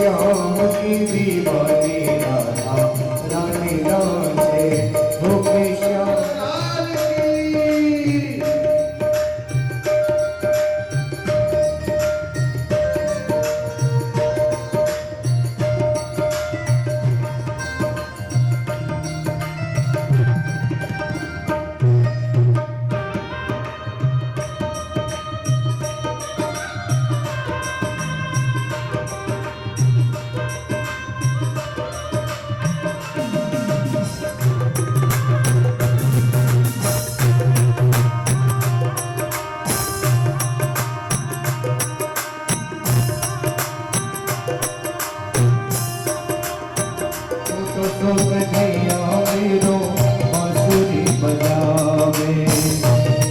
श्याम की दीवानी राधा रानी नाचे, भूखे श्याम लाल की। कन्हैया मेरो बांसुरी बजावे,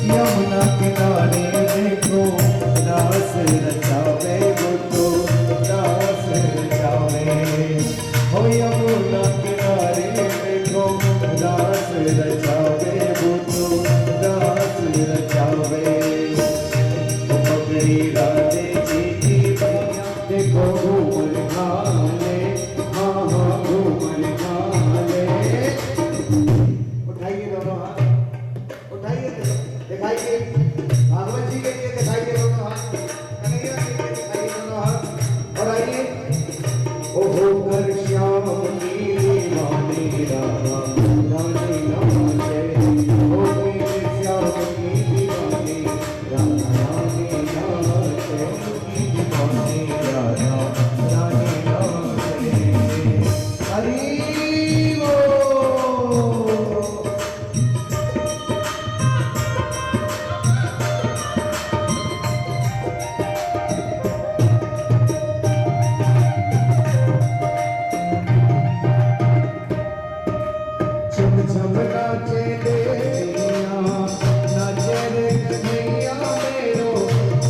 यमुना किनारे देखो रास रचावे, वो तो रास रचावे। हो यमुना किनारे देखो रास रचावे, वो तो रास रचावे। पगड़ी राधे जी की भैया देखो घूमर घाले, हाँ हाँ घूमर घाले। उठाइए दोनों हाथ, उठाइए, दिखाइए भागवत जी के लिए, दिखाइए दोनों हाथ, कन्हैया जी के लिए दिखाइए दोनों हाथ। और आइए ओ होकर श्याम की दीवानी राधा रानी नाचे, होकर श्याम की दीवानी राधा रानी नाचे, की दीवानी राधा रानी नाचे। हरि झम झम नाचे देविया, नाचे रे कन्हैया मेरो,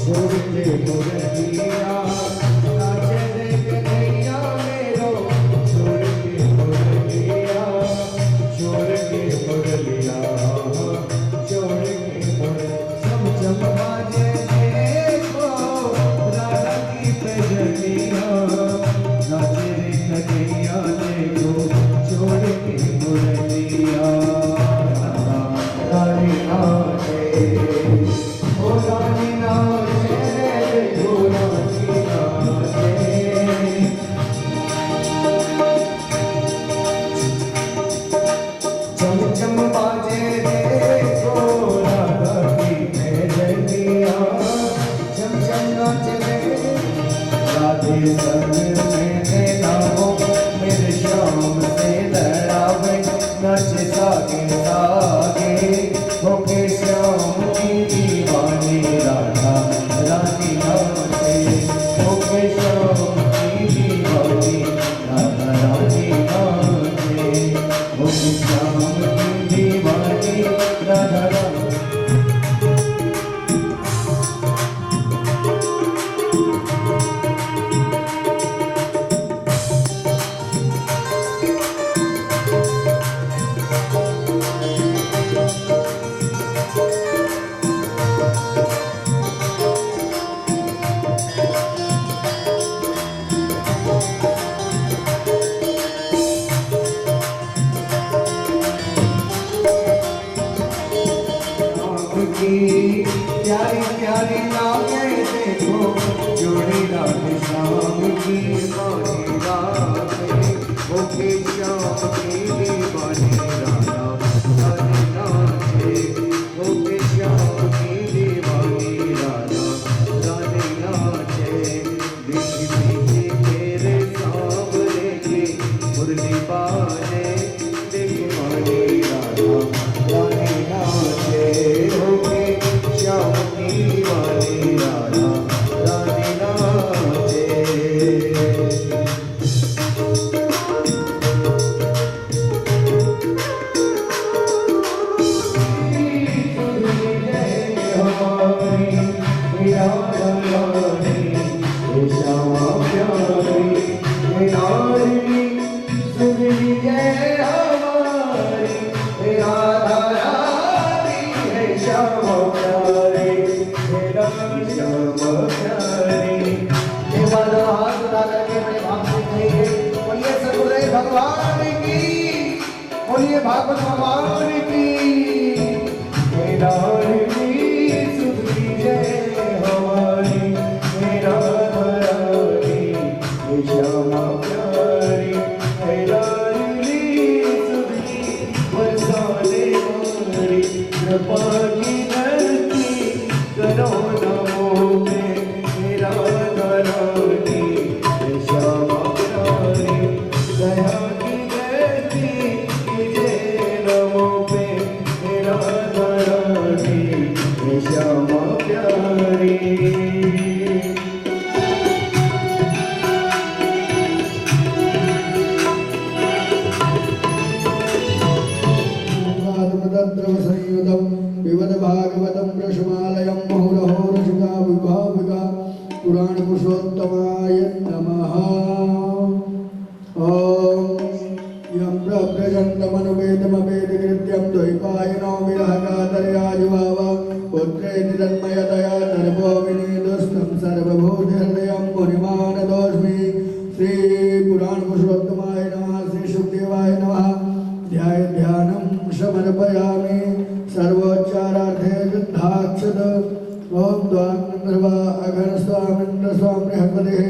छोड़ के मुरलिया। नाचे रे कन्हैया मेरो, छोड़ के मुरलिया, छोड़ के मुरलिया, छोड़ के मुरलिया। झम झम बाजे देखो राधा की पैजनिया, नाचे रे कन्हैया देखो, छोड़ के मुरलिया। रानी नाचे, ओ रानी नाचे रे, ओ रानी नाचे। चम चम बाजे देखो राधा की पैजनिया, चम चम नाचे रे राधे संग मेरे नामो, मेरे श्याम से लड़ावे, नाचे सागे सागे, होके श्याम की दीवानी राधा रानी नाचे, होके श्याम की दीवानी राधा रानी नाचे, होके श्याम की दीवानी राधा रानी। प्यारी प्यारी लागे देखो, जोड़ी राधे श्याम की दीवानी राधे, होके श्याम की दीवानी राधा रानी नाचे, होके श्याम की दीवानी राधा रानी नाचे। देखी देखी तेरे सांवरे की मुरली बाजे, देखी मानी राधा रानी नाचे, होके श्याम की दीवानी राधा रानी नाचे। हाथ उठा करके अपने भाव भगवान की, बोलिए भागवत भगवान की। मेरा सुधी जय हमारी, मेरा हरारी श्यामा प्यारी, मेरा सुधी बरसाने वाली, कृपा की धरती करो नमो में, मेरा हरारी श्यामा प्यारी, दया की धरती कीजिए नमो पे, मेरा हरारी श्यामा प्यारी। संयुतम विवद भागवतम रसमालयम मुहुरहो रसिका विभाविका पुराण पुरुषोत्तमाय नमः। ओम यं प्रव्रजन्तमनुवेदमवेदकृत्यं द्वैपायनो विरहकातरयाजुवाव पुत्रेति तन्मयतया नरभो विनीतुस्तं सर्वभूतहृदयं मुनिमानतोऽस्मि। श्री पुराण पुरुषोत्तमाय नमः। श्री सुखदेवाय नमः। ध्यानं समर्पयामि। सर्वोच्चारार्थे शुद्धाक्षत ओम द्वान्द्रवा अगणस्वामिन्द्र स्वामी हृदे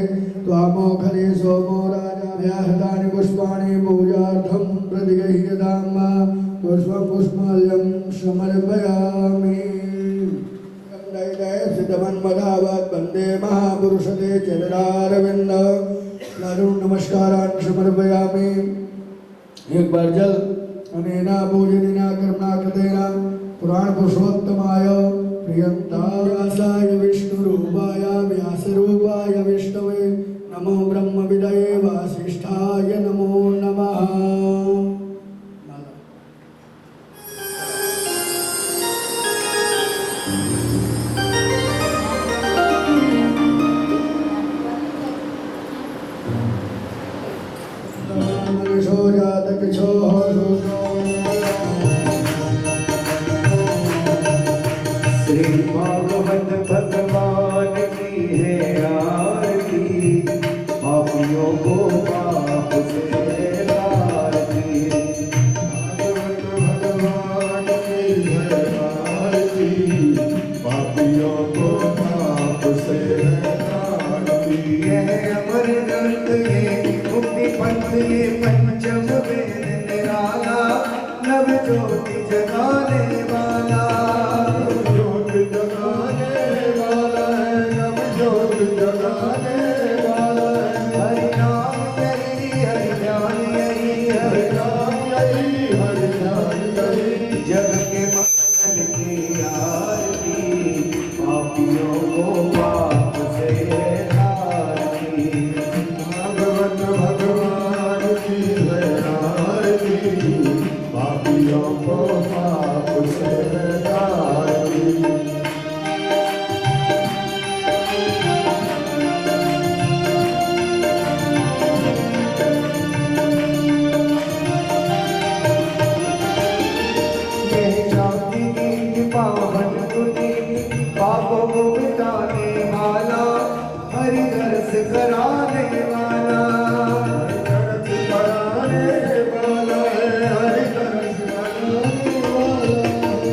त्वामोखरे सोमो राजा व्याहृतानि पुष्पाणि पूजार्थं प्रतिगृह्यताम् पुष्पं पुष्पाल्यं समर्पयामि। सिद्धमन्मदावत् वन्दे महापुरुषते चरणारविन्द करुण नमस्कारान् समर्पयामि। एक बार जल अनेना पूजनिना कर्मणा कृतेना पुराण पुरुषोत्तमाय प्रियंताव्यासाय विष्णुरूपाय व्यासरूपाय विष्णवे नमो ब्रह्मविदये वासिष्ठाय नमो नमः। श्री भागवत भगवान की है आरती, पापियों को पाप से तारती। भागवत भगवान की है आरती, पापियों को पाप से तारती। यह अमर ग्रंथ ये मुक्ति पंथ ये पंचम वेद निराला, नव ज्योति जगाने वाला, पापों को मिटाने वाला, हरि रस कराने वाला, हरि रस कराने वाला,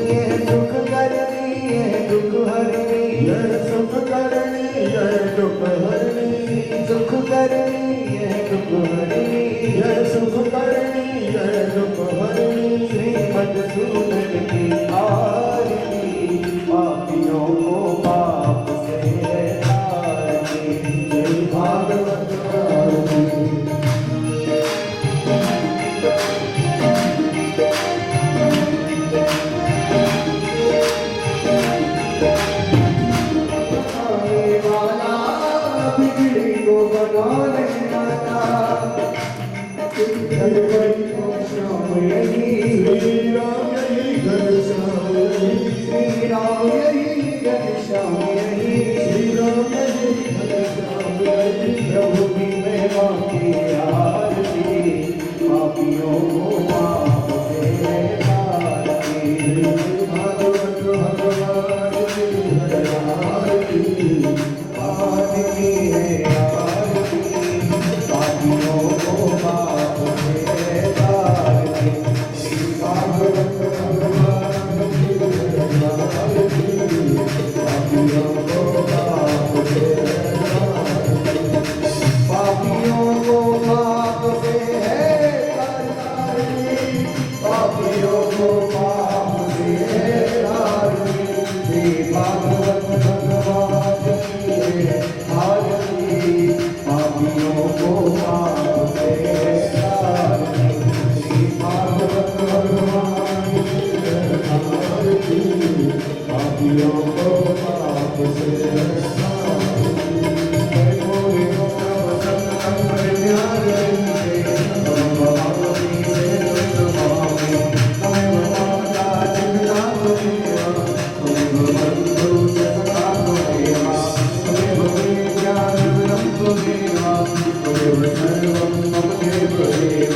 ये सुख करनी ये दुख हरनी, ये सुख करनी ये दुख हरनी, सुख करनी ये दुख हरनी, ये सुख करनी ये दुख हरनी। श्रीमद्सूदन की आरती, पापियों को पाप से तारती। जय भागवत आरती। बिगड़ी को बनाने वाला, त्वमेव सर्वं मम देवदेव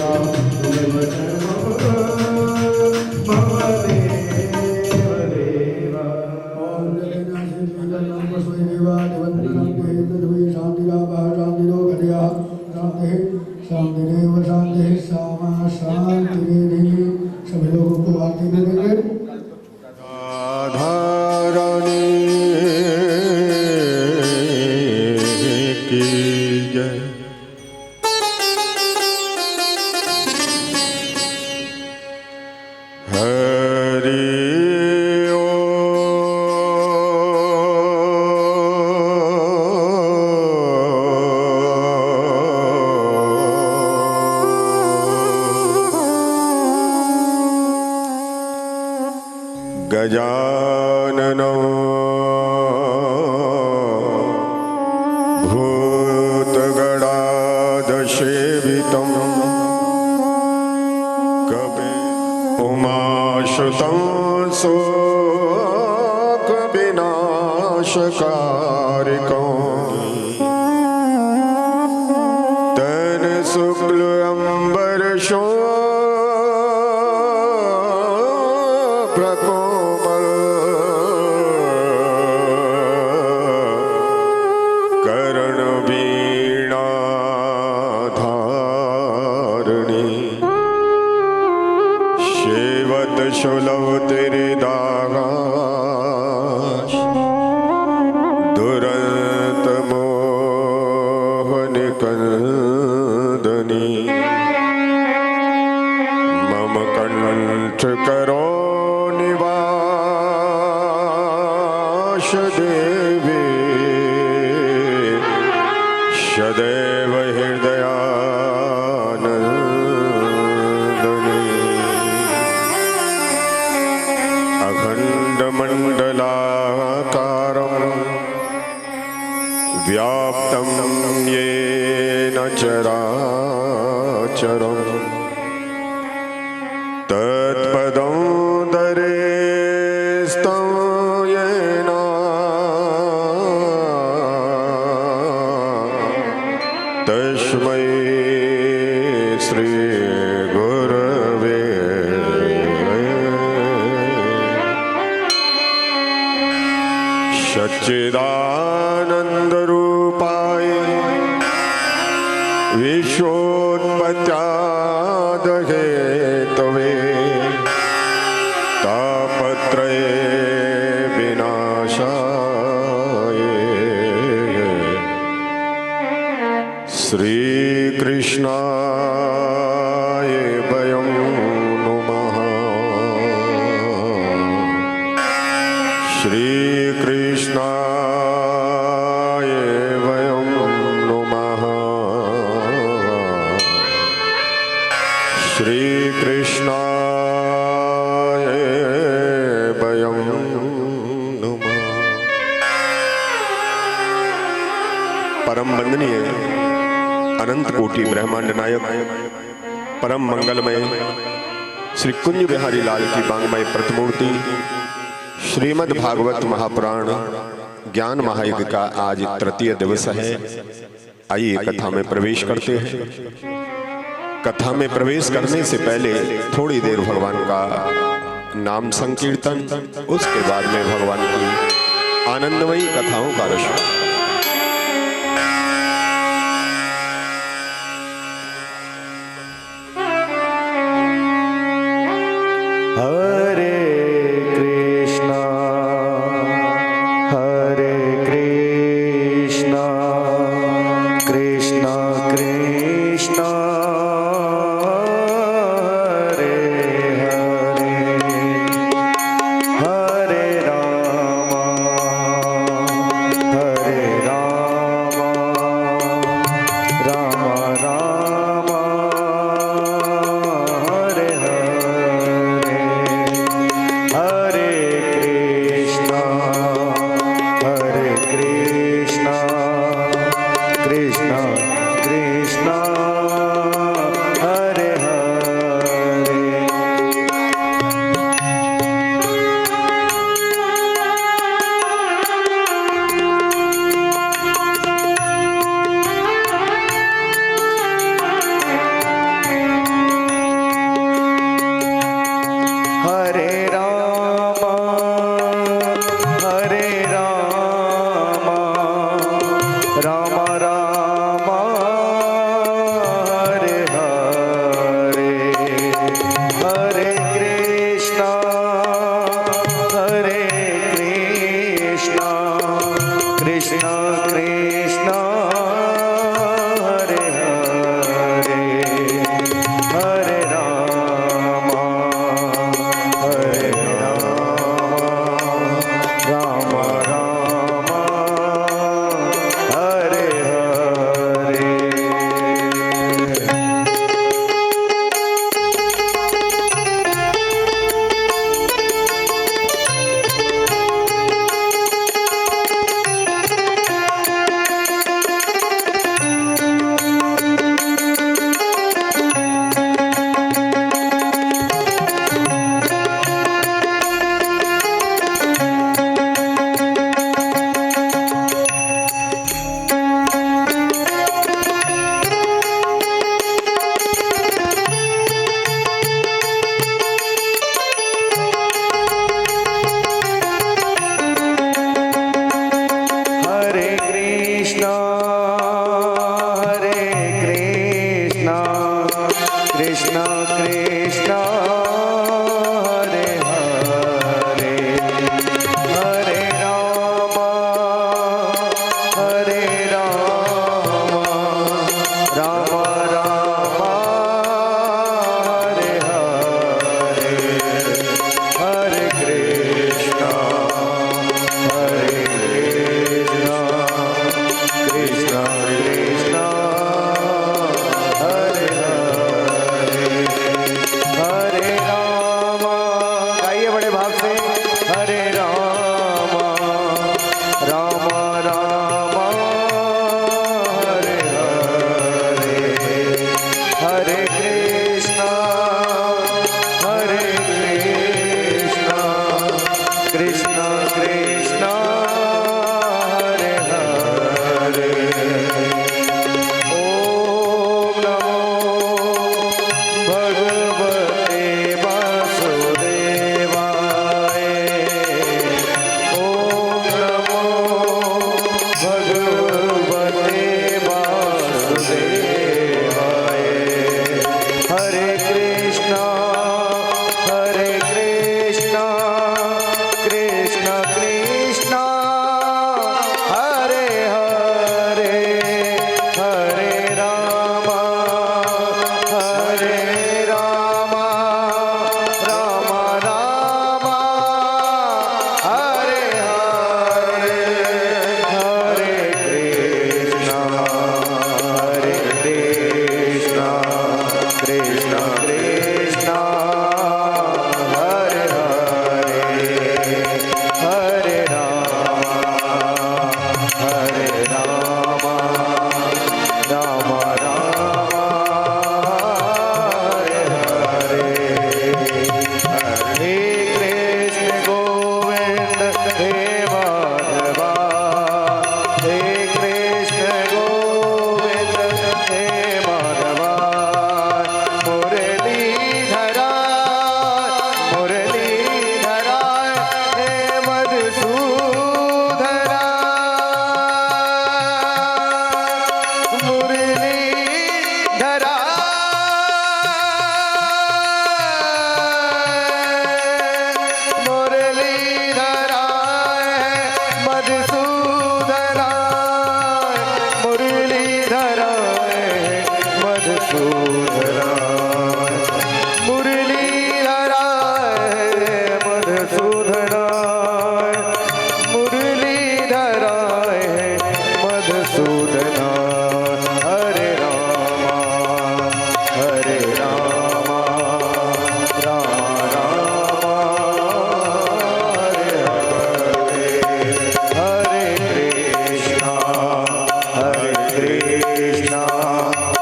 त्वमेव सर्वं मम देवदेव। ॐ शांतिरेव शांति सामा शांतिरेव। सभी लोगों को आरती दे देंगे। राधारानी की जय। हरि गजाननो भूतगणाधसेवितं कपि उमाशुतं शोकविनाशकारिकं तन शुक्ल अम्बरशो प्रकोमल कर्णवीणाधारिणी सेवत सुलभ तेरे दागाश दुरंत मोहन कंदनी मम कंठ करो निवास देवी सदैव हृदयानंदनी अखंड मंडलाकारं व्याप्तं येन चराचरम् तत्पदं दरेस्तं येन तस्मै श्री गुरवे सच्चिदानन्दरूपाय विश्वोत्पत्त्यादिहेतवे तापत्रये विनाशाय श्रीकृष्णाय वयं नमः। श्रीकृष्णाय वयं नमः। श्रीकृष्णाय वयं नमः। परम वंदनीय अनंत कोटि ब्रह्मांड नायक परम मंगलमय श्री कुंज बिहारी लाल की वांगमय प्रतिमूर्ति श्रीमद् भागवत महापुराण ज्ञान महायज्ञ का आज तृतीय दिवस है। आइए कथा में प्रवेश करते हैं। कथा में प्रवेश करने से पहले थोड़ी देर भगवान का नाम संकीर्तन, उसके बाद में भगवान की आनंदमयी कथाओं का रसना।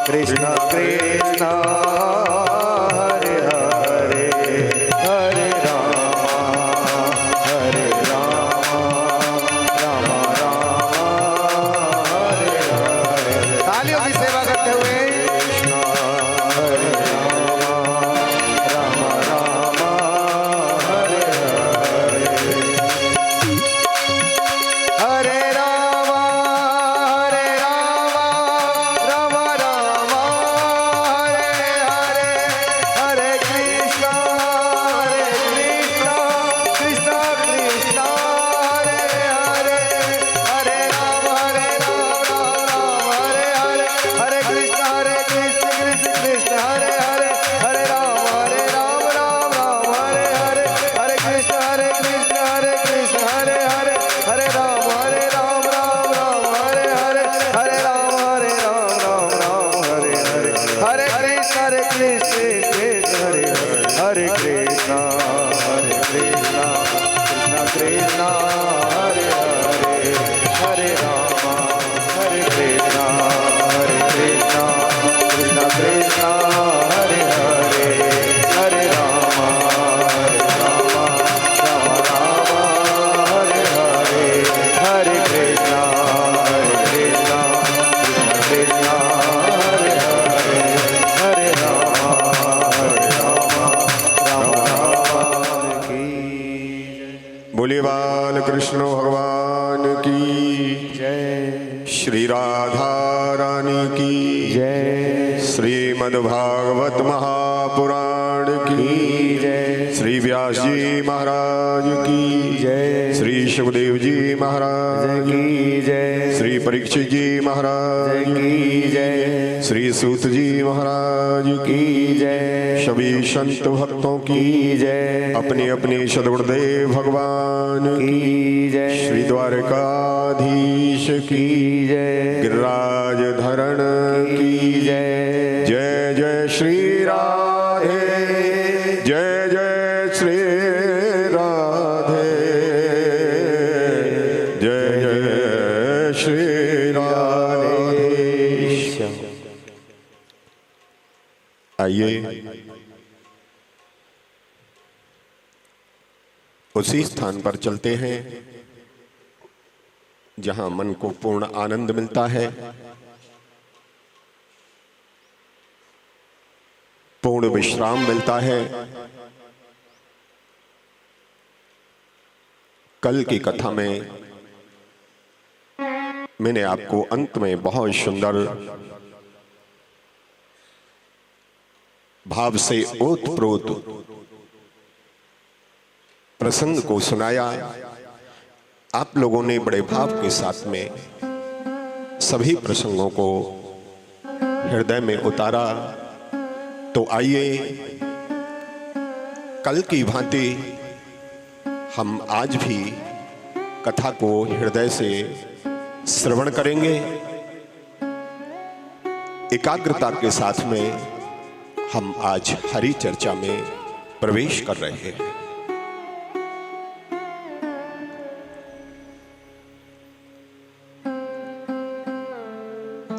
कृष्ण कृष्ण हरे हरे हरे राम राम राम हरे हरे। तालियों की सेवा करते हुए हरे राम राम हरे हरे हरे राम राम राम हरे हरे हरे कृष्ण कृष्ण कृष्ण हरे हरे हरे राम हरे हरे हरे कृष्ण कृष्ण कृष्ण हरे हरे हरे राम राम हरे हरे हरे कृष्ण कृष्ण हरे हरे हरे राम राम हरे हरे हरे राम हरे हरे हरे कृष्ण कृष्ण हरे हरे कृष्ण कृष्ण कृष्ण हरे हरे हरे राम हरे कृष्ण कृष्ण कृष्ण हरे हरे हरे राम राम हरे हरे हरे कृष्ण कृष्ण कृष्ण हरे हरे हरे राम राम की बोलिए बाल कृष्ण भगवान की जय श्री राधा रानी की जय श्रीमद् भागवत महापुराण की जय श्री व्यास जी महाराज की जय श्री सुखदेव जी महाराज की जय श्री परीक्षित जी महाराज की जय श्री सूत जी महाराज की जय सभी संत भक्तों की की जय अपनी अपनी सद्गुरुदेव भगवान की जय श्री द्वारकाधीश की जय गिरिराज धरण की जय जय जय श्री राधे जय जय श्री राधे जय जय श्री राधे। आइए उसी स्थान पर चलते हैं जहां मन को पूर्ण आनंद मिलता है, पूर्ण विश्राम मिलता है। कल की कथा में मैंने आपको अंत में बहुत सुंदर भाव से ओतप्रोत प्रसंग को सुनाया। आप लोगों ने बड़े भाव के साथ में सभी प्रसंगों को हृदय में उतारा। तो आइए कल की भांति हम आज भी कथा को हृदय से श्रवण करेंगे। एकाग्रता के साथ में हम आज हरि चर्चा में प्रवेश कर रहे हैं।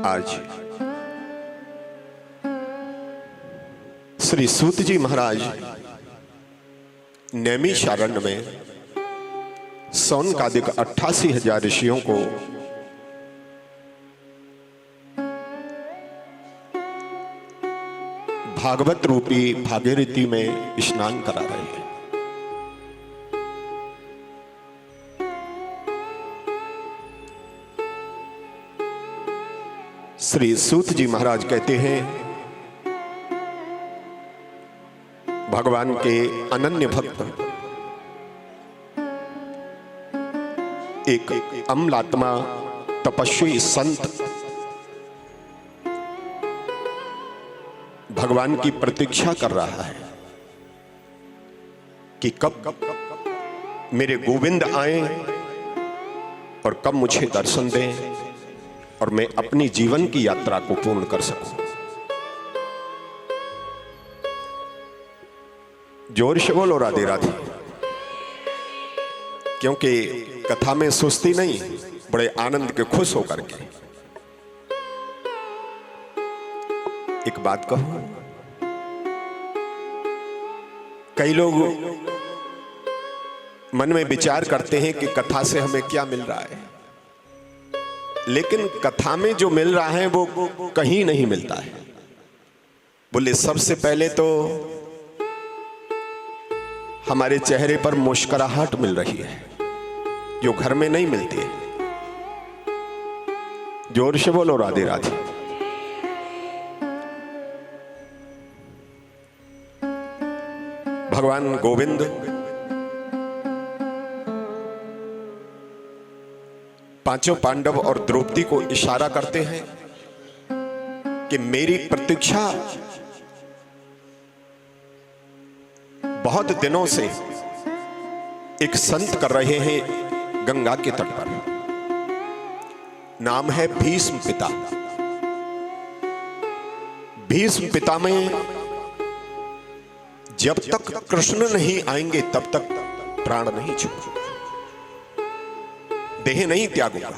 आज श्री सूत जी महाराज नैमिषारण्य में सौनकादिक 88,000 ऋषियों को भागवत रूपी भागीरथी में स्नान करा रहे हैं। श्री सूत जी महाराज कहते हैं, भगवान के अनन्य भक्त एक अमलात्मा तपस्वी संत भगवान की प्रतीक्षा कर रहा है कि कब मेरे गोविंद आए और कब मुझे दर्शन दें और मैं अपनी जीवन की यात्रा को पूर्ण कर सकूं। जोर से बोलो राधे राधे। क्योंकि कथा में सुस्ती नहीं, बड़े आनंद के खुश होकर के एक बात कहूं, कई लोग मन में विचार करते हैं कि कथा से हमें क्या मिल रहा है, लेकिन कथा में जो मिल रहा है वो कहीं नहीं मिलता है। बोले सबसे पहले तो हमारे चेहरे पर मुस्कुराहट मिल रही है जो घर में नहीं मिलती है। जोर से बोलो राधे राधे। भगवान गोविंद पांचों पांडव और द्रौपदी को इशारा करते हैं कि मेरी प्रतीक्षा बहुत दिनों से एक संत कर रहे हैं गंगा के तट पर। नाम है भीष्म पिता। भीष्म पिता में जब तक कृष्ण नहीं आएंगे तब तक प्राण नहीं छूटेगा, देह नहीं त्यागूंगा।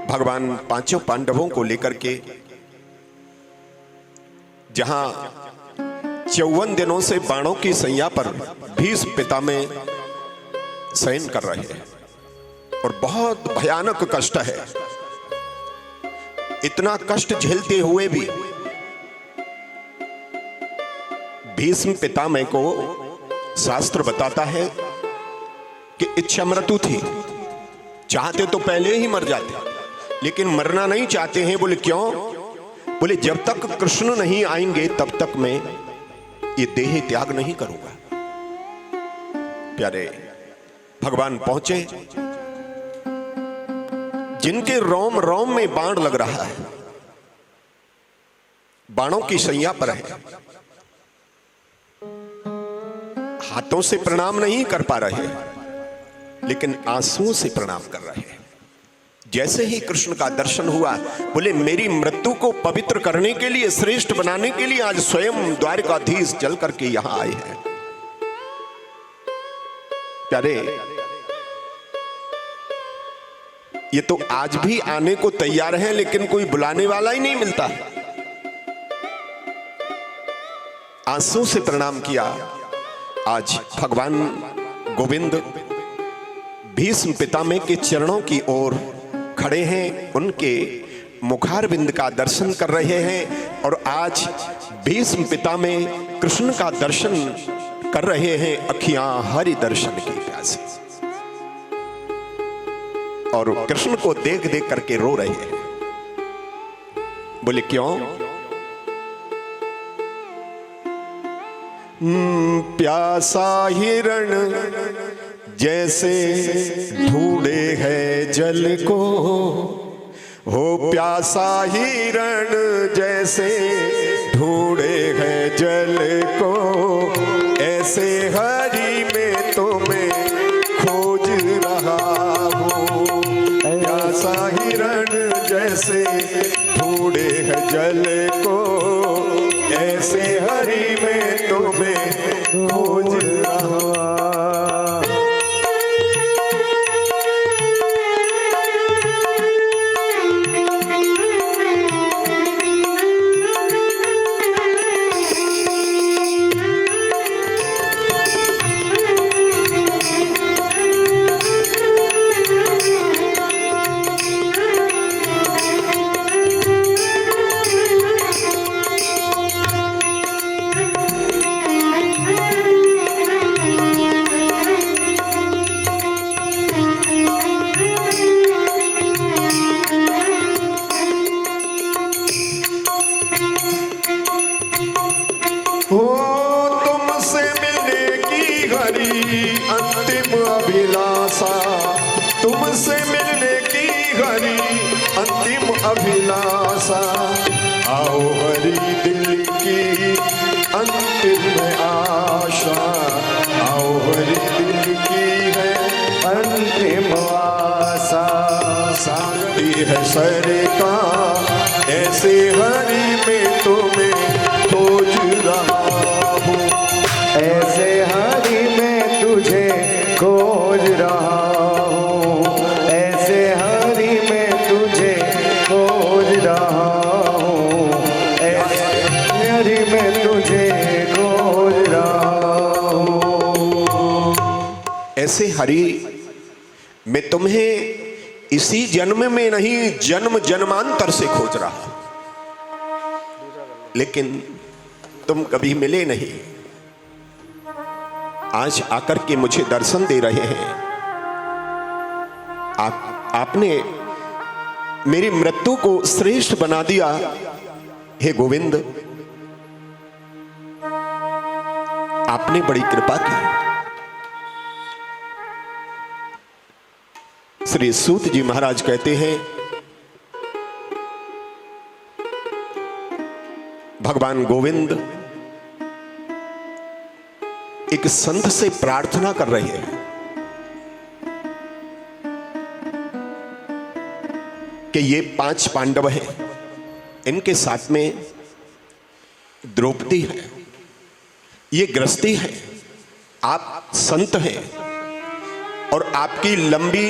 भगवान पांचों पांडवों को लेकर के जहां 54 दिनों से बाणों की सैया पर भीष्म पिता में शयन कर रहे हैं और बहुत भयानक कष्ट है। इतना कष्ट झेलते हुए भी भीष्म पितामह को शास्त्र बताता है कि इच्छा मृत्यु थी, चाहते तो पहले ही मर जाते, लेकिन मरना नहीं चाहते हैं। बोले क्यों? बोले जब तक कृष्ण नहीं आएंगे तब तक मैं ये देह त्याग नहीं करूंगा। प्यारे भगवान पहुंचे, जिनके रोम रोम में बाण लग रहा है, बाणों की सैया पर है, हाथों से प्रणाम नहीं कर पा रहे, लेकिन आंसुओं से प्रणाम कर रहे हैं। जैसे ही कृष्ण का दर्शन हुआ, बोले मेरी मृत्यु को पवित्र करने के लिए, श्रेष्ठ बनाने के लिए आज स्वयं द्वारकाधीश चल करके यहां आए हैं। प्यारे, ये तो आज भी आने को तैयार हैं, लेकिन कोई बुलाने वाला ही नहीं मिलता। आंसू से प्रणाम किया। आज भगवान गोविंद भीष्म पितामह के चरणों की ओर खड़े हैं, उनके मुखारविंद का दर्शन कर रहे हैं और आज भीष्म पितामह कृष्ण का दर्शन कर रहे हैं, अखियां हरि दर्शन की प्यासी, और कृष्ण को देख देख करके रो रहे हैं। बोले क्यों? प्यासा हिरण जैसे ढूंढे है जल को, हो प्यासा हिरण जैसे ढूंढे है जल को, ऐसे हरि में तो मैं खोज रहा हूँ। प्यासा हिरण जैसे ढूंढे है जल को, ऐसे हरि में तो मैं खोज रहा हूँ। अंतिम अभिलाषा, तुमसे मिलने की हरि अंतिम अभिलाषा, आओ हरि दिल की अंतिम आशा, आओ हरि दिल की है अंतिम आशा। शांति है सर का ऐसे हरि में तुम्हें खोज रहा हूँ, ऐसे हरि में तुझे खोज रहा हूँ, ऐसे हरि में तुझे खोज रहा हूँ। हरि, मैं तुम्हें इसी जन्म में नहीं जन्म जन्मांतर से खोज रहा हूं, लेकिन तुम कभी मिले नहीं। आज आकर के मुझे दर्शन दे रहे हैं। आपने मेरी मृत्यु को श्रेष्ठ बना दिया। हे गोविंद, आपने बड़ी कृपा की। श्री सूत जी महाराज कहते हैं, भगवान गोविंद एक संत से प्रार्थना कर रहे हैं कि ये 5 पांडव हैं, इनके साथ में द्रौपदी है, ये गृहस्थी है, आप संत हैं और आपकी लंबी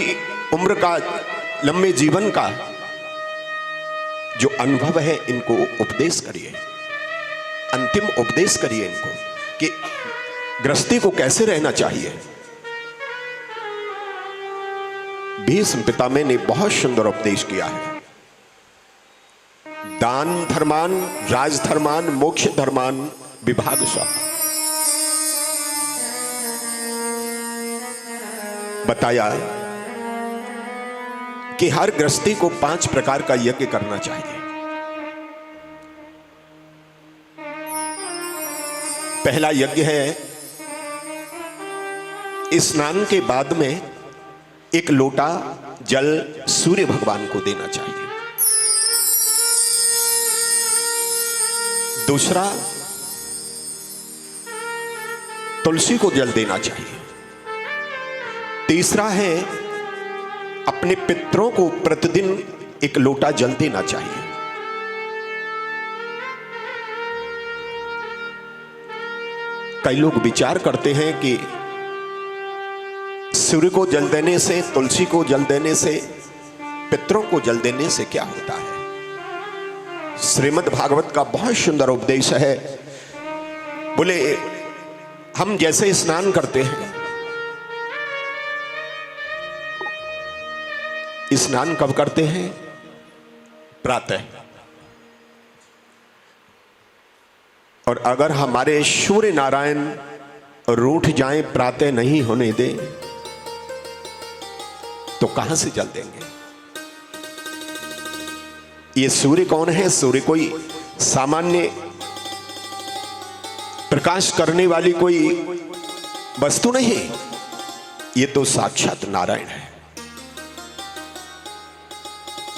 उम्र का, लंबे जीवन का जो अनुभव है, इनको उपदेश करिए, अंतिम उपदेश करिए इनको कि गृहस्थी को कैसे रहना चाहिए। भीष्म पितामह ने बहुत सुंदर उपदेश किया है। दान धर्मान, राज धर्मान, मोक्ष धर्मान विभागशः। बताया कि हर गृहस्थी को 5 प्रकार का यज्ञ करना चाहिए। पहला यज्ञ है, स्नान के बाद में 1 लोटा जल सूर्य भगवान को देना चाहिए। दूसरा, तुलसी को जल देना चाहिए। तीसरा है, अपने पितरों को प्रतिदिन 1 लोटा जल देना चाहिए। कई लोग विचार करते हैं कि सूर्य को जल देने से, तुलसी को जल देने से, पितरों को जल देने से क्या होता है। श्रीमद् भागवत का बहुत सुंदर उपदेश है। बोले, हम जैसे स्नान करते हैं, स्नान कब करते हैं? प्रातः। और अगर हमारे सूर्य नारायण रूठ जाएं, प्रातः नहीं होने दें, तो कहां से जल देंगे? ये सूर्य कौन है? सूर्य कोई सामान्य प्रकाश करने वाली कोई वस्तु नहीं, ये तो साक्षात नारायण है।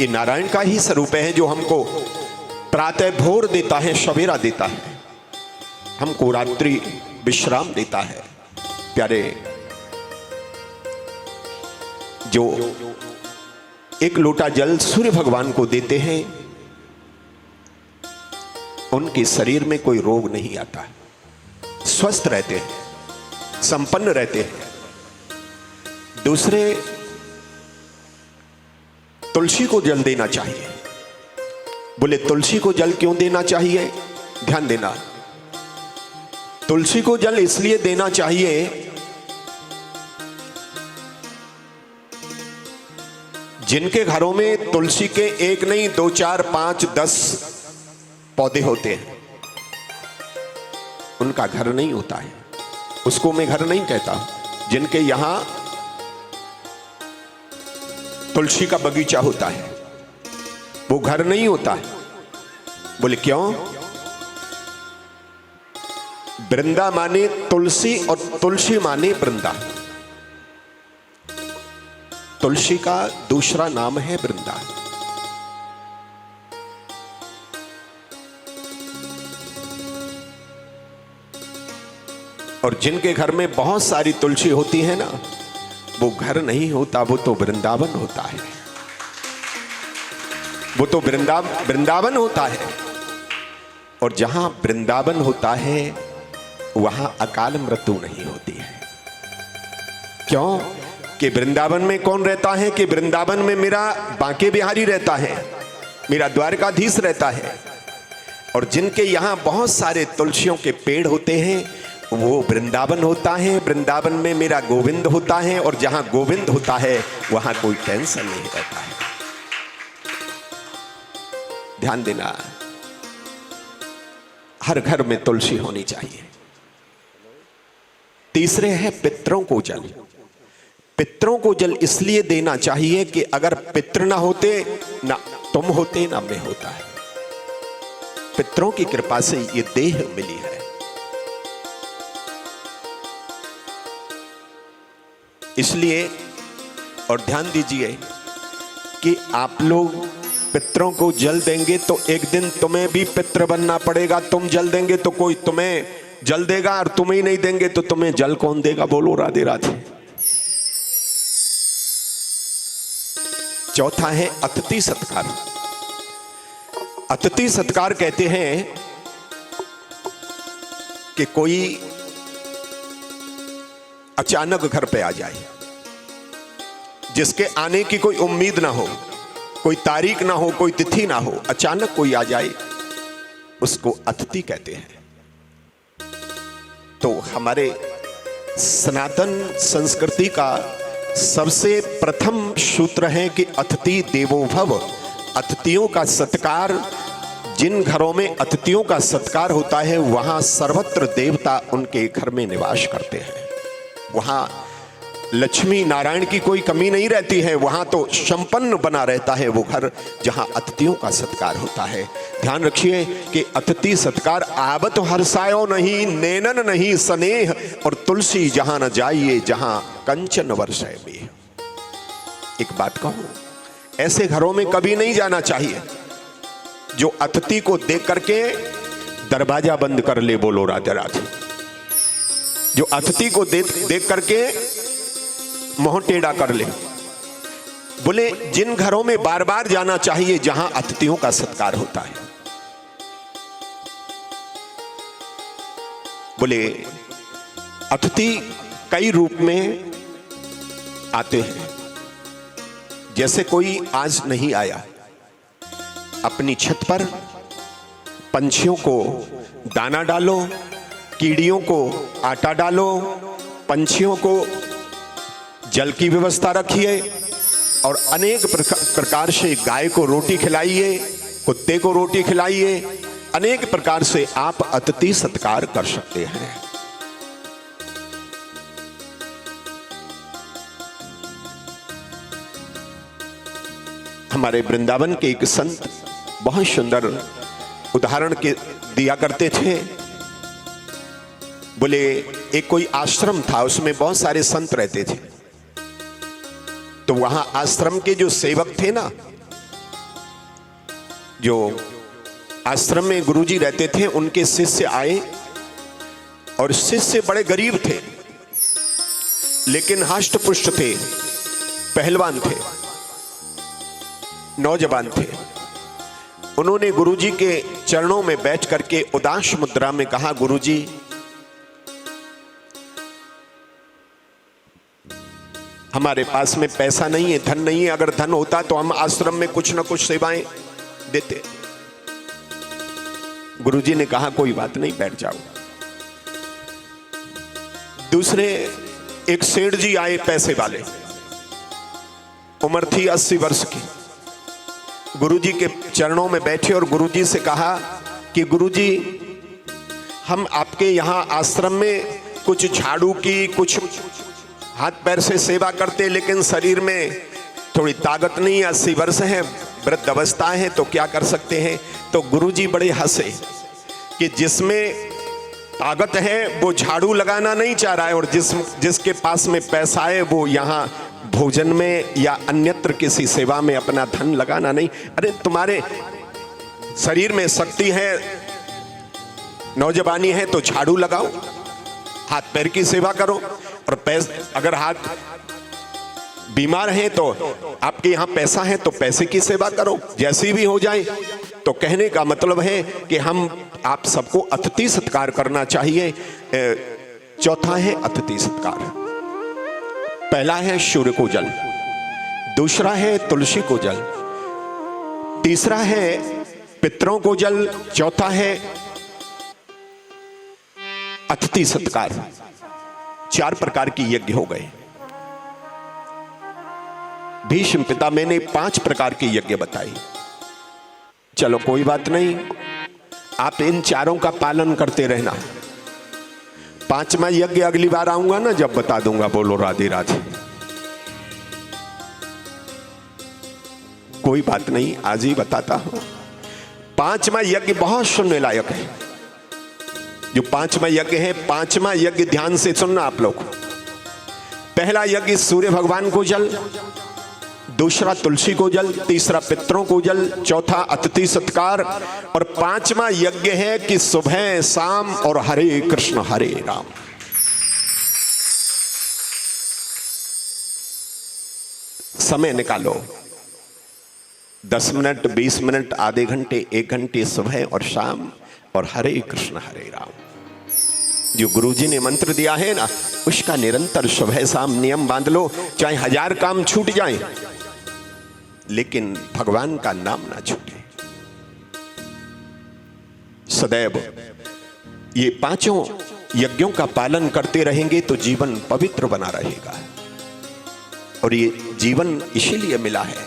ये नारायण का ही स्वरूप है जो हमको प्रातः भोर देता है, सवेरा देता है, हमको रात्रि विश्राम देता है। प्यारे, जो 1 लोटा जल सूर्य भगवान को देते हैं, उनके शरीर में कोई रोग नहीं आता है, स्वस्थ रहते हैं, संपन्न रहते हैं। दूसरे, तुलसी को जल देना चाहिए। बोले, तुलसी को जल क्यों देना चाहिए? ध्यान देना, तुलसी को जल इसलिए देना चाहिए, जिनके घरों में तुलसी के 1 नहीं 2, 4, 5, 10 पौधे होते हैं, उनका घर नहीं होता है। उसको मैं घर नहीं कहता। जिनके यहां तुलसी का बगीचा होता है, वो घर नहीं होता है। बोले क्यों? वृंदा माने तुलसी और तुलसी माने वृंदा। तुलसी का दूसरा नाम है वृंदा। और जिनके घर में बहुत सारी तुलसी होती है ना, वो घर नहीं होता, वो तो वृंदावन होता है। वो तो वृंदावन होता है। और जहां वृंदावन होता है, वहां अकाल मृत्यु नहीं होती है। क्यों? कि वृंदावन में कौन रहता है? कि वृंदावन में मेरा बांके बिहारी रहता है, मेरा द्वारकाधीश रहता है। और जिनके यहां बहुत सारे तुलसियों के पेड़ होते हैं, वो वृंदावन होता है, वृंदावन में मेरा गोविंद होता है, और जहां गोविंद होता है वहां कोई टेंशन नहीं रहता है। ध्यान देना, हर घर में तुलसी होनी चाहिए। तीसरे है पितरों को जल। पितरों को जल इसलिए देना चाहिए कि अगर पितर ना होते, ना तुम होते, ना मैं होता है। पितरों की कृपा से ये देह मिली है। इसलिए, और ध्यान दीजिए कि आप लोग पितरों को जल देंगे तो एक दिन तुम्हें भी पितर बनना पड़ेगा। तुम जल देंगे तो कोई तुम्हें जल देगा, और तुम ही नहीं देंगे तो तुम्हें जल कौन देगा? बोलो राधे राधे। चौथा है अतिथि सत्कार। अतिथि सत्कार कहते हैं कि कोई अचानक घर पे आ जाए, जिसके आने की कोई उम्मीद ना हो, कोई तारीख ना हो, कोई तिथि ना हो, अचानक कोई आ जाए, उसको अतिथि कहते हैं। तो हमारे सनातन संस्कृति का सबसे प्रथम सूत्र है कि अतिथि देवो भव। अतिथियों का सत्कार, जिन घरों में अतिथियों का सत्कार होता है वहां सर्वत्र देवता उनके घर में निवास करते हैं। वहां लक्ष्मी नारायण की कोई कमी नहीं रहती है। वहां तो संपन्न बना रहता है वो घर जहां अतिथियों का सत्कार होता है। ध्यान रखिए कि अतिथि सत्कार आवत हर्षायो नहीं, नैनन नहीं स्नेह, और तुलसी जहां न जाइए जहां कंचन वर्षय में। एक बात कहूं, ऐसे घरों में कभी नहीं जाना चाहिए जो अतिथि को देख करके दरवाजा बंद कर ले। बोलो राधे राधे। जो अतिथि को देख करके मुंह टेढ़ा कर ले। बोले जिन घरों में बार बार जाना चाहिए जहां अतिथियों का सत्कार होता है। बोले अतिथि कई रूप में आते हैं। जैसे कोई आज नहीं आया, अपनी छत पर पंछियों को दाना डालो, कीड़ियों को आटा डालो, पंछियों को जल की व्यवस्था रखिए, और अनेक प्रकार से गाय को रोटी खिलाइए, कुत्ते को रोटी खिलाइए। अनेक प्रकार से आप अतिथि सत्कार कर सकते हैं। हमारे वृंदावन के एक संत बहुत सुंदर उदाहरण के दिया करते थे। बोले एक कोई आश्रम था, उसमें बहुत सारे संत रहते थे। तो वहां आश्रम के जो सेवक थे ना, जो आश्रम में गुरुजी रहते थे, उनके शिष्य आए, और शिष्य बड़े गरीब थे लेकिन हष्ट पुष्ट थे, पहलवान थे, नौजवान थे। उन्होंने गुरुजी के चरणों में बैठ करके उदास मुद्रा में कहा, गुरुजी हमारे पास में पैसा नहीं है, धन नहीं है। अगर धन होता तो हम आश्रम में कुछ ना कुछ सेवाएं देते। गुरुजी ने कहा कोई बात नहीं, बैठ जाओ। दूसरे एक सेठ जी आए, पैसे वाले, उम्र थी 80 वर्ष की। गुरुजी के चरणों में बैठे और गुरुजी से कहा कि गुरुजी हम आपके यहाँ आश्रम में कुछ झाड़ू की, कुछ हाथ पैर से सेवा करते, लेकिन शरीर में थोड़ी ताकत नहीं, 80 वर्ष है, वृद्ध अवस्था है, तो क्या कर सकते हैं। तो गुरुजी बड़े हंसे कि जिसमें ताकत है वो झाड़ू लगाना नहीं चाह रहा है, और जिसके पास में पैसा है वो यहाँ भोजन में या अन्यत्र किसी सेवा में अपना धन लगाना नहीं। अरे तुम्हारे शरीर में शक्ति है, नौजवानी है, तो झाड़ू लगाओ, हाथ पैर की सेवा करो, और अगर हाथ बीमार है तो आपके यहाँ पैसा है तो पैसे की सेवा करो, जैसी भी हो जाए। तो कहने का मतलब है कि हम आप सबको अतिथि सत्कार करना चाहिए। चौथा है अतिथि सत्कार। पहला है सूर्य को जल, दूसरा है तुलसी को जल, तीसरा है पितरों को जल, चौथा है अतिथि सत्कार, 4 प्रकार की यज्ञ हो गए। भीष्म पितामह ने 5 प्रकार के यज्ञ बताए। चलो कोई बात नहीं, आप इन चारों का पालन करते रहना। 5वां यज्ञ अगली बार आऊंगा ना, जब बता दूंगा। बोलो राधे राधे। कोई बात नहीं, आज ही बताता हूं। 5वां यज्ञ बहुत सुनने लायक है। जो 5वां यज्ञ है, 5वां यज्ञ ध्यान से सुनना आप लोग। पहला यज्ञ सूर्य भगवान को जल, दूसरा तुलसी को जल, तीसरा पितरों को जल, चौथा अतिथि सत्कार, और 5वां यज्ञ है कि सुबह शाम और हरे कृष्ण हरे राम। समय निकालो, 10 मिनट, 20 मिनट, आधे घंटे, 1 घंटे सुबह और शाम, और हरे कृष्ण हरे राम। जो गुरुजी ने मंत्र दिया है ना, उसका निरंतर सुबह शाम नियम बांध लो। चाहे 1000 काम छूट जाएं, लेकिन भगवान का नाम ना छूटे। सदैव ये 5 यज्ञों का पालन करते रहेंगे तो जीवन पवित्र बना रहेगा। और ये जीवन इसीलिए मिला है।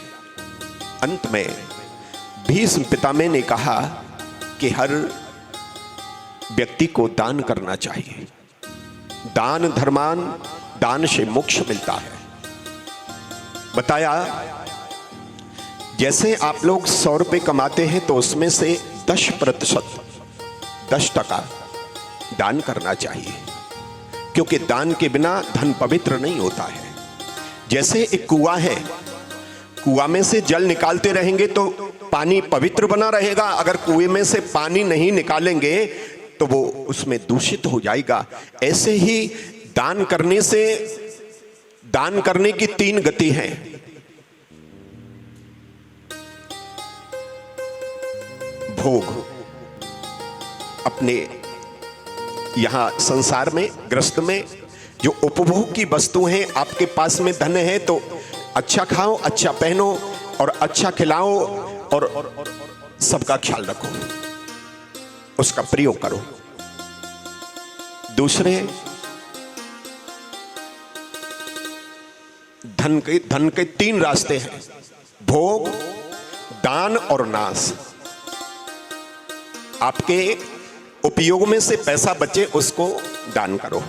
अंत में भीष्म पितामह ने कहा कि हर व्यक्ति को दान करना चाहिए। दान धर्मान, दान से मोक्ष मिलता है। बताया जैसे आप लोग 100 रुपए कमाते हैं तो उसमें से 10%, 10% दान करना चाहिए, क्योंकि दान के बिना धन पवित्र नहीं होता है। जैसे एक कुआं है, कुआं में से जल निकालते रहेंगे तो पानी पवित्र बना रहेगा। अगर कुएं में से पानी नहीं निकालेंगे तो वो उसमें दूषित हो जाएगा। ऐसे ही दान करने से, दान करने की 3 गति हैं। भोग, अपने यहां संसार में, गृहस्थ में जो उपभोग की वस्तु हैं, आपके पास में धन है तो अच्छा खाओ, अच्छा पहनो और अच्छा खिलाओ और सबका ख्याल रखो, उसका प्रयोग करो। दूसरे, धन के 3 रास्ते हैं, भोग, दान और नाश। आपके उपयोग में से पैसा बचे उसको दान करो।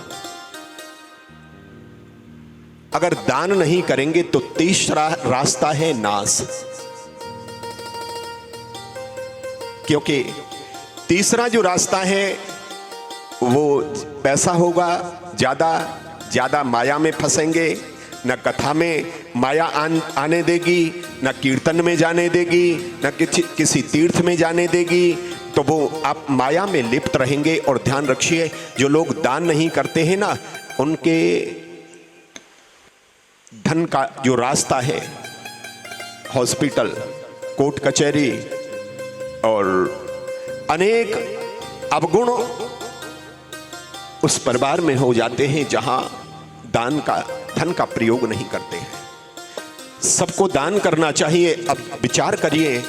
अगर दान नहीं करेंगे तो तीसरा रास्ता है नाश, क्योंकि तीसरा जो रास्ता है वो पैसा होगा, ज्यादा माया में फंसेंगे। न कथा में माया आने देगी, न कीर्तन में जाने देगी, न किसी तीर्थ में जाने देगी। तो वो आप माया में लिप्त रहेंगे। और ध्यान रखिए, जो लोग दान नहीं करते हैं ना, उनके धन का जो रास्ता है, हॉस्पिटल, कोर्ट कचहरी और अनेक अवगुण उस परिवार में हो जाते हैं जहां धन का प्रयोग नहीं करते हैं। सबको दान करना चाहिए। अब विचार करिए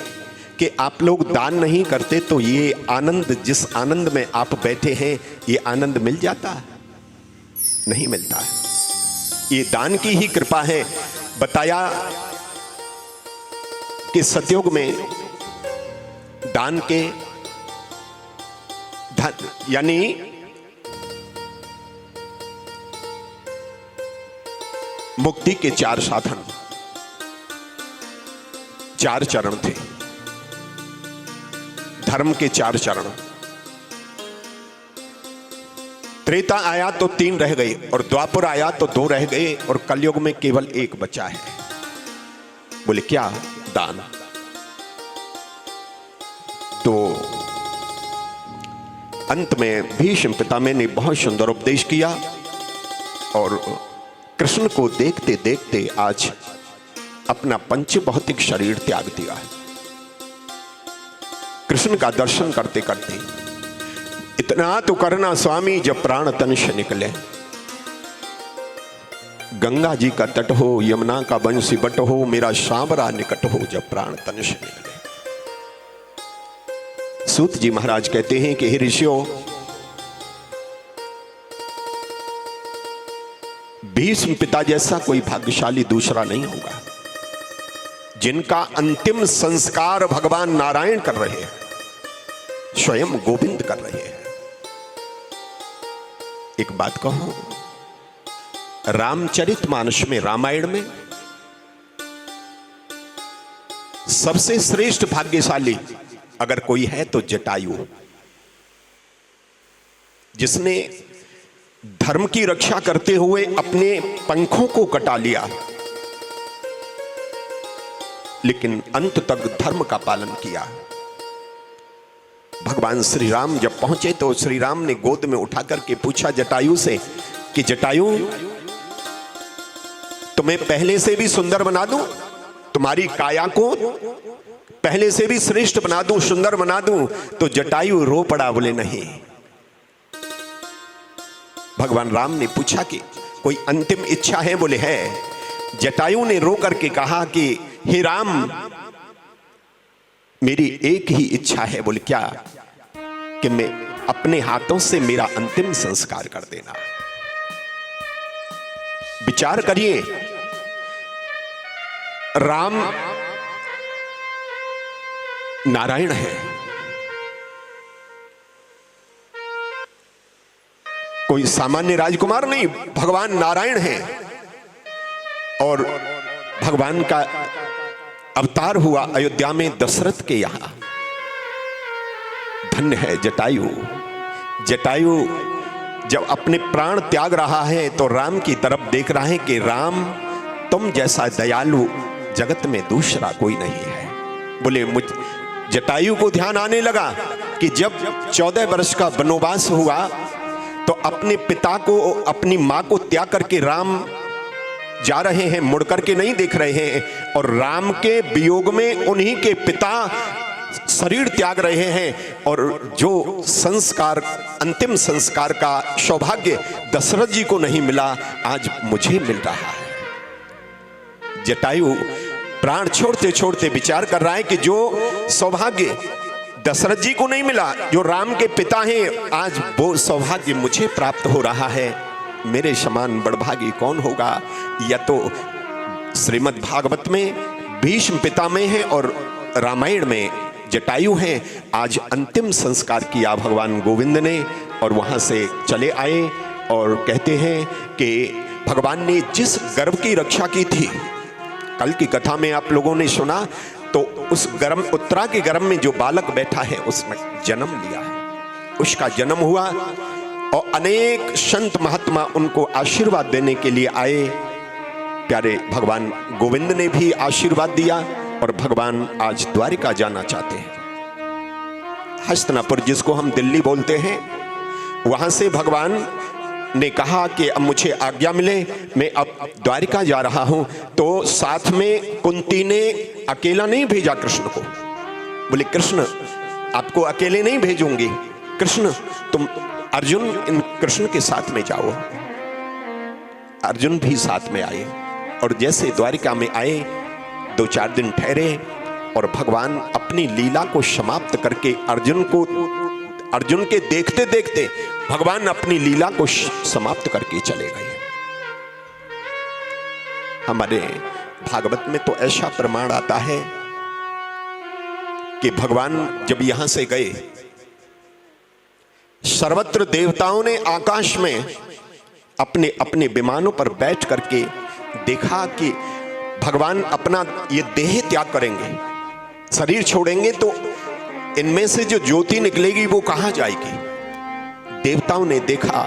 कि आप लोग दान नहीं करते तो ये आनंद, जिस आनंद में आप बैठे हैं, ये आनंद मिल जाता है? नहीं मिलता है। ये दान की ही कृपा है। बताया कि सतयुग में दान के धन यानी मुक्ति के 4 साधन, 4 चरण थे। धर्म के 4 चरण। त्रेता आया तो 3 रह गए, और द्वापर आया तो 2 रह गए, और कलयुग में केवल 1 बचा है। बोले क्या? दान। तो अंत में भीष्म पितामह ने बहुत सुंदर उपदेश किया, और कृष्ण को देखते देखते आज अपना पंच भौतिक शरीर त्याग दिया है। कृष्ण का दर्शन करते करते इतना तो करना स्वामी जब प्राण तन से निकले। गंगा जी का तट हो, यमुना का बंसी बट हो, मेरा सांवरा निकट हो, जब प्राण तन से निकले। सूत जी महाराज कहते हैं कि हे ऋषियों, भीष्म पिता जैसा कोई भाग्यशाली दूसरा नहीं होगा, जिनका अंतिम संस्कार भगवान नारायण कर रहे हैं, स्वयं गोविंद कर रहे हैं। एक बात कहूं, रामचरितमानस में, रामायण में सबसे श्रेष्ठ भाग्यशाली अगर कोई है तो जटायु, जिसने धर्म की रक्षा करते हुए अपने पंखों को कटा लिया, लेकिन अंत तक धर्म का पालन किया। भगवान श्री राम जब पहुंचे तो श्री राम ने गोद में उठा करके पूछा जटायु से कि जटायु, तुम्हें पहले से भी सुंदर बना दूं, तुम्हारी काया को पहले से भी श्रेष्ठ बना दूं, सुंदर बना दूं? तो जटायु रो पड़ा, बोले नहीं। भगवान राम ने पूछा कि कोई अंतिम इच्छा है? बोले है। जटायु ने रो करके कहा कि हे राम, मेरी एक ही इच्छा है। बोले क्या? कि मैं अपने हाथों से मेरा अंतिम संस्कार कर देना। विचार करिए, राम नारायण है, कोई सामान्य राजकुमार नहीं, भगवान नारायण है, और भगवान का अवतार हुआ अयोध्या में दशरथ के यहां। धन्य है जटायु। जटायु जब अपने प्राण त्याग रहा है तो राम की तरफ देख रहा है कि राम, तुम जैसा दयालु जगत में दूसरा कोई नहीं है। बोले मुझ जटायु को ध्यान आने लगा कि जब 14 वर्ष का वनवास हुआ तो अपने पिता को, अपनी मां को त्याग करके राम जा रहे हैं, मुड़ करके नहीं देख रहे हैं, और राम के वियोग में उन्हीं के पिता शरीर त्याग रहे हैं, और जो संस्कार, अंतिम संस्कार का सौभाग्य दशरथ जी को नहीं मिला, आज मुझे मिल रहा है। जटायु प्राण छोड़ते छोड़ते विचार कर रहा है कि जो सौभाग्य दशरथ जी को नहीं मिला, जो राम के पिता हैं, आज वो सौभाग्य मुझे प्राप्त हो रहा है। मेरे समान बड़भागी कौन होगा? या तो श्रीमद् भागवत में भीष्म पिता में है और रामायण में जटायु हैं। आज अंतिम संस्कार किया भगवान गोविंद ने, और वहां से चले आए, और कहते हैं कि भगवान ने जिस गर्भ की रक्षा की थी, कल की कथा में आप लोगों ने सुना, तो उस गर्भ, उत्तरा के गर्भ में जो बालक बैठा है उसने जन्म लिया है, उसका जन्म हुआ, और अनेक संत महात्मा उनको आशीर्वाद देने के लिए आए। प्यारे भगवान गोविंद ने भी आशीर्वाद दिया, और भगवान आज द्वारिका जाना चाहते हैं। हस्तिनापुर, जिसको हम दिल्ली बोलते हैं, वहां से भगवान ने कहा कि अब मुझे आज्ञा मिले, मैं अब द्वारिका जा रहा हूं। तो साथ में कुंती ने अकेला नहीं भेजा कृष्ण को। बोले कृष्ण, आपको अकेले नहीं भेजूंगी, कृष्ण तुम, अर्जुन इन कृष्ण के साथ में जाओ। अर्जुन भी साथ में आए, और जैसे द्वारिका में आए, 2-4 दिन ठहरे, और भगवान अपनी लीला को समाप्त करके अर्जुन के देखते देखते भगवान अपनी लीला को समाप्त करके चले गए। हमारे भागवत में तो ऐसा प्रमाण आता है कि भगवान जब यहां से गए, सर्वत्र देवताओं ने आकाश में अपने अपने विमानों पर बैठ करके देखा कि भगवान अपना ये देह त्याग करेंगे, शरीर छोड़ेंगे, तो इनमें से जो ज्योति निकलेगी वो कहां जाएगी। देवताओं ने देखा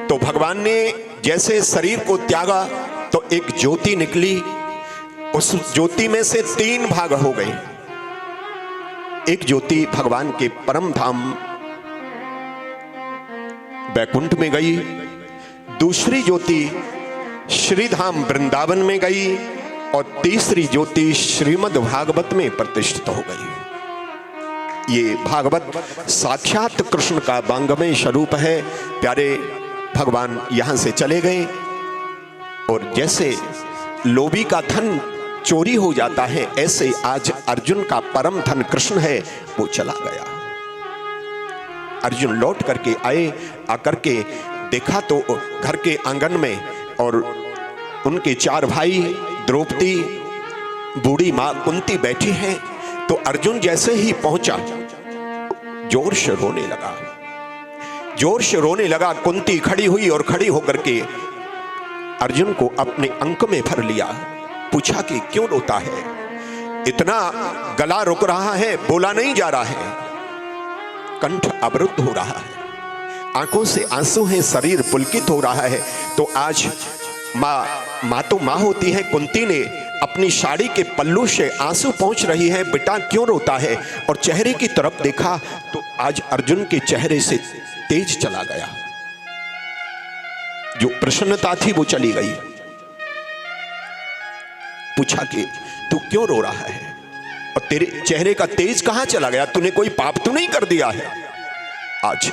तो भगवान ने जैसे शरीर को त्यागा तो एक ज्योति निकली, उस ज्योति में से 3 भाग हो गए। एक ज्योति भगवान के परम धाम वैकुंठ में गई, दूसरी ज्योति श्रीधाम वृंदावन में गई, और तीसरी ज्योति श्रीमद् भागवत में प्रतिष्ठित हो गई। ये भागवत साक्षात कृष्ण का वांगमय स्वरूप है। प्यारे भगवान यहां से चले गए, और जैसे लोभी का धन चोरी हो जाता है, ऐसे आज अर्जुन का परम धन कृष्ण है, वो चला गया। अर्जुन लौट करके आए, आकर के देखा तो घर के आंगन में, और उनके 4 भाई द्रौपदी, बूढ़ी मां कुंती बैठी हैं। तो अर्जुन जैसे ही पहुंचा जोर से रोने लगा, जोर से रोने लगा। कुंती खड़ी हुई और खड़ी होकर के अर्जुन को अपने अंक में भर लिया। पूछा कि क्यों रोता है, इतना गला रुक रहा है, बोला नहीं जा रहा है, कंठ अवरुद्ध हो रहा है, आंखों से आंसू हैं, शरीर पुलकित हो रहा है। तो आज माँ तो माँ होती है, कुंती ने अपनी साड़ी के पल्लू से आंसू पहुंच रही है, बेटा क्यों रोता है। और चेहरे की तरफ देखा तो आज अर्जुन के चेहरे से तेज चला गया, जो प्रसन्नता थी वो चली गई। पूछा कि तू क्यों रो रहा है और तेरे चेहरे का तेज कहां चला गया, तूने कोई पाप तो नहीं कर दिया है। आज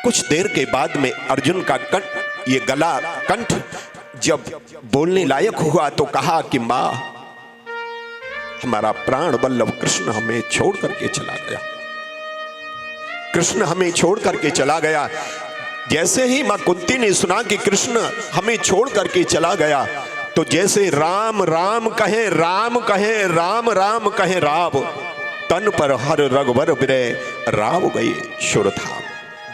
कुछ देर के बाद में अर्जुन का कंठ, ये गला कंठ जब बोलने लायक हुआ तो कहा कि मां, हमारा प्राण वल्लभ कृष्ण हमें छोड़ करके चला गया, कृष्ण हमें छोड़ करके चला गया। जैसे ही मां कुंती ने सुना कि कृष्ण हमें छोड़ करके चला गया, तो जैसे राम राम कहे राम कहे, राम राम कहे राव, तन पर हर रघुवर विरह राव गए सुरधाम।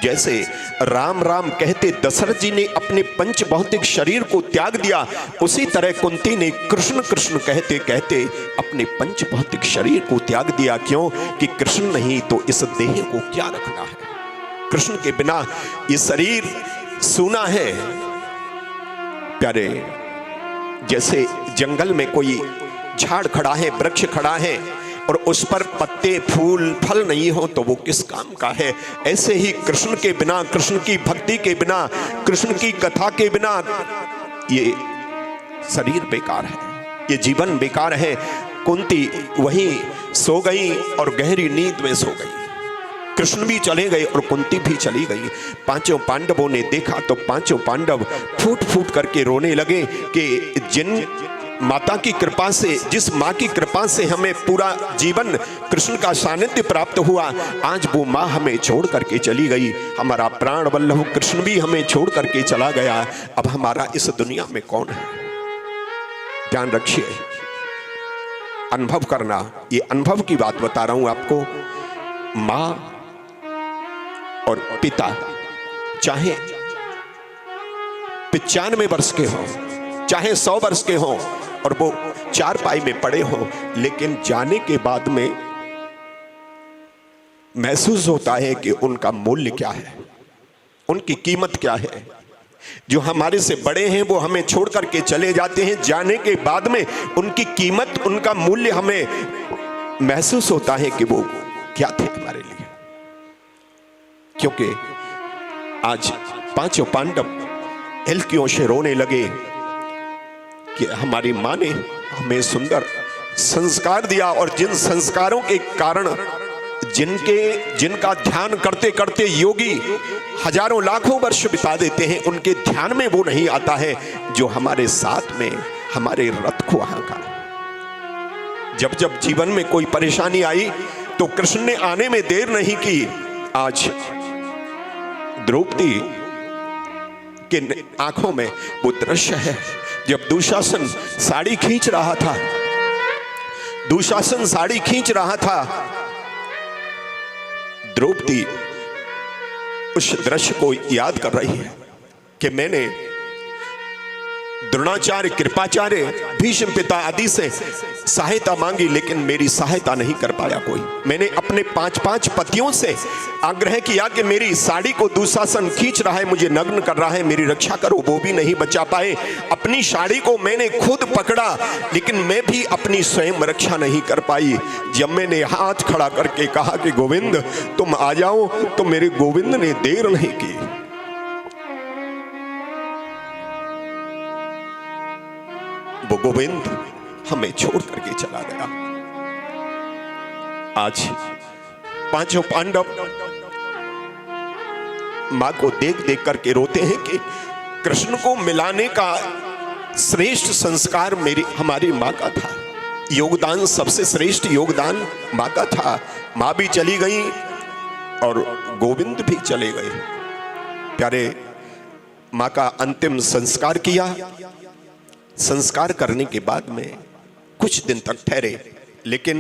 जैसे राम राम कहते दशरथ जी ने अपने पंच भौतिक शरीर को त्याग दिया, उसी तरह कुंती ने कृष्ण कृष्ण कहते कहते अपने पंच भौतिक शरीर को त्याग दिया। क्यों कि कृष्ण नहीं तो इस देह को क्या रखना है, कृष्ण के बिना ये शरीर सूना है। प्यारे, जैसे जंगल में कोई झाड़ खड़ा है, वृक्ष खड़ा है और उस पर पत्ते फूल फल नहीं हो तो वो किस काम का है। ऐसे ही कृष्ण के बिना, कृष्ण की भक्ति के बिना, कृष्ण की कथा के बिना ये शरीर बेकार है, ये जीवन बेकार है। कुंती वहीं सो गई और गहरी नींद में सो गई। कृष्ण भी चले गए और कुंती भी चली गई। 5 पांडवों ने देखा तो 5 पांडव फूट फूट करके रोने लगे कि जिन माता की कृपा से, जिस माँ की कृपा से हमें पूरा जीवन कृष्ण का सानिध्य प्राप्त हुआ, आज वो माँ हमें छोड़ करके चली गई। हमारा प्राण वल्लभ कृष्ण भी हमें छोड़ करके चला गया। अब हमारा इस दुनिया में कौन है? ध्यान रखिए, अनुभव करना, ये अनुभव की बात बता रहा हूं आपको। माँ और पिता चाहे 95 वर्ष के हो, चाहे 100 वर्ष के हो और वो चारपाई में पड़े हो, लेकिन जाने के बाद में महसूस होता है कि उनका मूल्य क्या है, उनकी कीमत क्या है। जो हमारे से बड़े हैं वो हमें छोड़ करके चले जाते हैं, जाने के बाद में उनकी कीमत, उनका मूल्य हमें महसूस होता है कि वो क्या थे हमारे लिए। क्योंकि आज 5 पांडव हिलकियों से रोने लगे कि हमारी माँ ने हमें सुंदर संस्कार दिया और जिन संस्कारों के कारण जिनका ध्यान करते करते योगी हजारों लाखों वर्ष बिता देते हैं, उनके ध्यान में वो नहीं आता है जो हमारे साथ में हमारे रथ को हाँका। जब जब जीवन में कोई परेशानी आई तो कृष्ण ने आने में देर नहीं की। आज द्रौपदी के आंखों में वो दृश्य है जब दुशासन साड़ी खींच रहा था, दुशासन साड़ी खींच रहा था, द्रौपदी उस दृश्य को याद कर रही है कि मैंने द्रोणाचार्य, कृपाचार्य, भीष्म पिता आदि से सहायता मांगी लेकिन मेरी सहायता नहीं कर पाया कोई। मैंने अपने 5 पतियों से आग्रह किया कि मेरी साड़ी को दुशासन खींच रहा है, मुझे नग्न कर रहा है, मेरी रक्षा करो, वो भी नहीं बचा पाए। अपनी साड़ी को मैंने खुद पकड़ा लेकिन मैं भी अपनी स्वयं रक्षा नहीं कर पाई। जब मैंने हाथ खड़ा करके कहा कि गोविंद तुम आ जाओ, तो मेरे गोविंद ने देर नहीं की। वो गोविंद हमें छोड़ करके चला गया। आज 5 पांडव मां को देख देख करके रोते हैं कि कृष्ण को मिलाने का श्रेष्ठ संस्कार हमारी मां का था। योगदान, सबसे श्रेष्ठ योगदान मां का था। मां भी चली गई और गोविंद भी चले गए। प्यारे, मां का अंतिम संस्कार किया। संस्कार करने के बाद में कुछ दिन तक ठहरे, लेकिन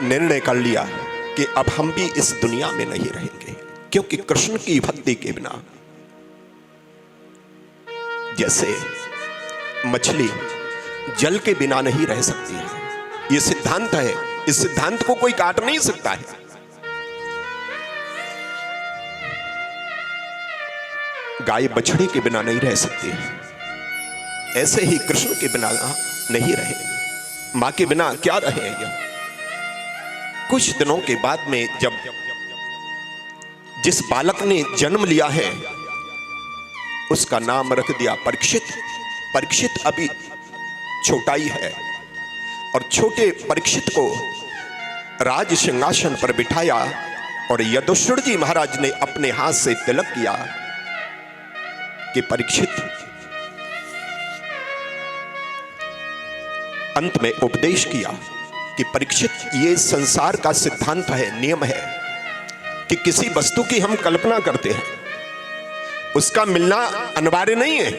निर्णय कर लिया कि अब हम भी इस दुनिया में नहीं रहेंगे, क्योंकि कृष्ण की भक्ति के बिना जैसे मछली जल के बिना नहीं रह सकती है, यह सिद्धांत है। इस सिद्धांत को कोई काट नहीं सकता है। गाय बछड़े के बिना नहीं रह सकती है, ऐसे ही कृष्ण के बिना नहीं रहे, मां के बिना क्या रहेंगे। कुछ दिनों के बाद में जब जिस बालक ने जन्म लिया है उसका नाम रख दिया परीक्षित। परीक्षित अभी छोटा ही है, और छोटे परीक्षित को राज सिंहासन पर बिठाया और युधिष्ठिर जी महाराज ने अपने हाथ से तिलक किया कि परीक्षित, अंत में उपदेश किया कि परीक्षित, ये संसार का सिद्धांत है, नियम है कि किसी वस्तु की हम कल्पना करते हैं, उसका मिलना अनिवार्य नहीं है।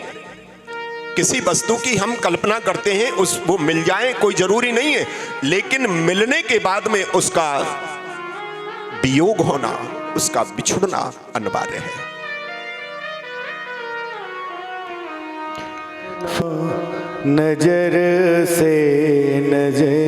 किसी वस्तु की हम कल्पना करते हैं, वो मिल जाए कोई जरूरी नहीं है, लेकिन मिलने के बाद में उसका वियोग होना, उसका बिछुड़ना अनिवार्य है। नजर से नजर